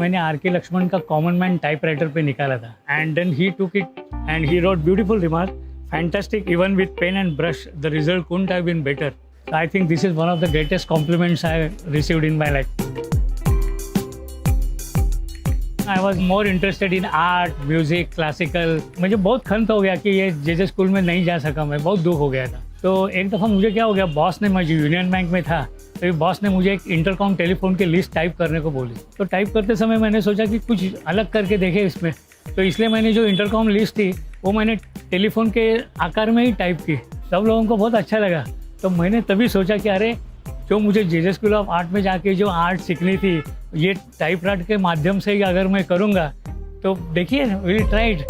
मैंने आर के लक्ष्मण का कॉमन मैन टाइपराइटर पे निकाला था and then he took it and he wrote beautiful remark, fantastic, even with pen and brush the result couldn't have been better. I think this is one of the greatest compliments I received in my life. I was more interested in art, music, classical. मुझे बहुत खंत हो गया कि ये जे school में नहीं जा सका, मैं बहुत दुख हो गया था. तो एक दफ़ा मुझे क्या हो गया, बॉस ने, मैं यूनियन बैंक में था, तो बॉस ने मुझे एक इंटरकॉम टेलीफोन की लिस्ट टाइप करने को बोली. तो टाइप करते समय मैंने सोचा कि कुछ अलग करके देखे इसमें, तो इसलिए मैंने जो इंटरकॉम लिस्ट थी वो मैंने टेलीफोन के आकार में ही टाइप की. सब लोगों को बहुत अच्छा लगा. तो मैंने तभी सोचा कि अरे, जो मुझे जे स्कूल ऑफ आर्ट में जाके जो आर्ट सीखनी थी, ये टाइपराइटर के माध्यम से ही अगर मैं करूँगा तो देखिए, विल ट्राई इट.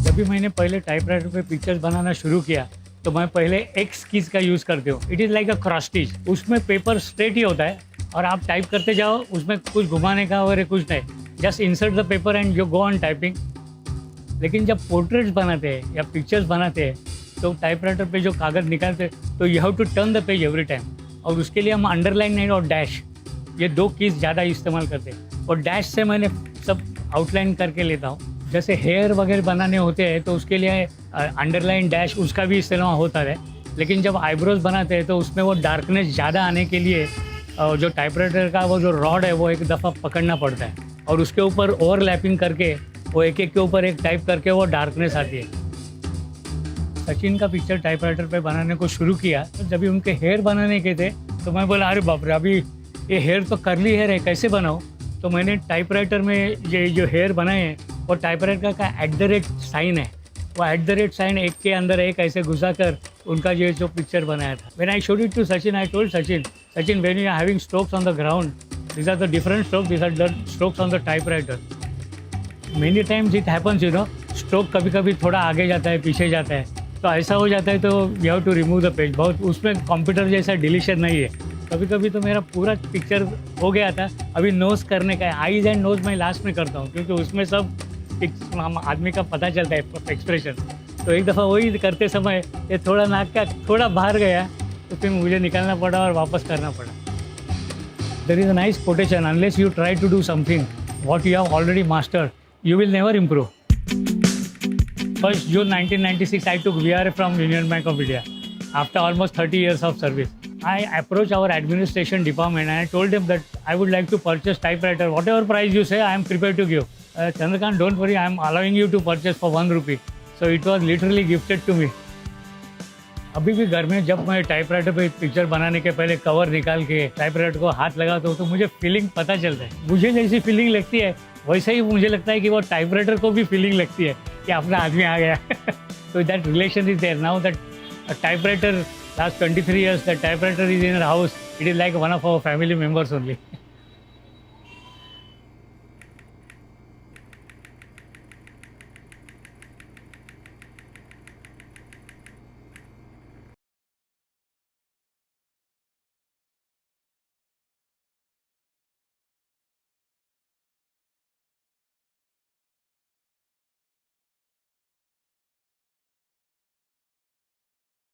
जब भी मैंने पहले टाइपराइटर पे पिक्चर्स बनाना शुरू किया तो मैं पहले एक्स कीज का यूज़ करती हूँ. It is like a cross stitch. उसमें पेपर स्ट्रेट ही होता है और आप टाइप करते जाओ, उसमें कुछ घुमाने का वगैरह कुछ नहीं. Just insert the paper and you go on typing. लेकिन जब पोर्ट्रेट्स बनाते हैं या पिक्चर्स बनाते हैं तो टाइपराइटर पे जो कागज़ निकालते हैं तो you have to turn the page every time. और उसके लिए हम अंडरलाइन नहीं और डैश, ये दो कीज ज़्यादा इस्तेमाल करते हैं. और डैश से मैंने सब आउटलाइन करके लेता हूँ. जैसे हेयर वगैरह बनाने होते हैं तो उसके लिए अंडरलाइन, डैश, उसका भी इस्तेमाल होता है. लेकिन जब आईब्रोज बनाते हैं तो उसमें वो डार्कनेस ज़्यादा आने के लिए जो टाइपराइटर का वो जो रॉड है वो एक दफ़ा पकड़ना पड़ता है और उसके ऊपर ओवरलैपिंग करके वो एक एक के ऊपर एक टाइप करके वो डार्कनेस आती है. सचिन का पिक्चर टाइपराइटर पे बनाने को शुरू किया तो जब भी उनके हेयर बनाने के थे तो मैं बोला, अरे बाप रे, अभी ये हेयर तो कर्ली हेयर है, कैसे बनाऊँ. तो मैंने टाइपराइटर में ये जो हेयर बनाए हैं वो टाइपराइटर का @ साइन है, वो @ साइन एक के अंदर एक ऐसे घुसा कर उनका जो पिक्चर बनाया था. When I showed it to Sachin, I told Sachin, when you are having strokes on the ground, these are the different strokes, these are the strokes on the typewriter. Many times it happens, you know, stroke कभी कभी थोड़ा आगे जाता है, पीछे जाता है, तो ऐसा हो जाता है तो you have to remove the page. बहुत उसमें कंप्यूटर जैसा डिलीशन नहीं है. कभी कभी तो मेरा पूरा पिक्चर हो गया था. अभी नोज़ करने का है, आईज एंड नोज़ मैं लास्ट में करता हूँ क्योंकि उसमें सब आदमी का पता चलता है एक्सप्रेशन. तो एक दफ़ा वही करते समय ये थोड़ा नाक का थोड़ा बाहर गया तो फिर मुझे निकालना पड़ा और वापस करना पड़ा. There is a nice quotation, unless you try to do something what you have already mastered, you will never improve. 1st June 1996, I took VRA from Union Bank of India after almost 30 years of service. I approached our administration department and I told them that I would like to purchase typewriter. Whatever price you say, I am prepared to give. Chandrakant, don't worry, I am allowing you to purchase for 1 rupee. So it was literally gifted to me. अभी भी घर में जब मैं typewriter पे picture बनाने के पहले कवर निकाल के टाइपराइटर को हाथ लगाता हूँ तो मुझे फीलिंग पता चलता है. मुझे जैसी फीलिंग लगती है वैसे ही मुझे लगता है कि वो टाइपराइटर को भी फीलिंग लगती है कि अपना आदमी आ गया. तो that relation is there now. That typewriter, last 23 years, that typewriter is in our house. It is like one of our family members only.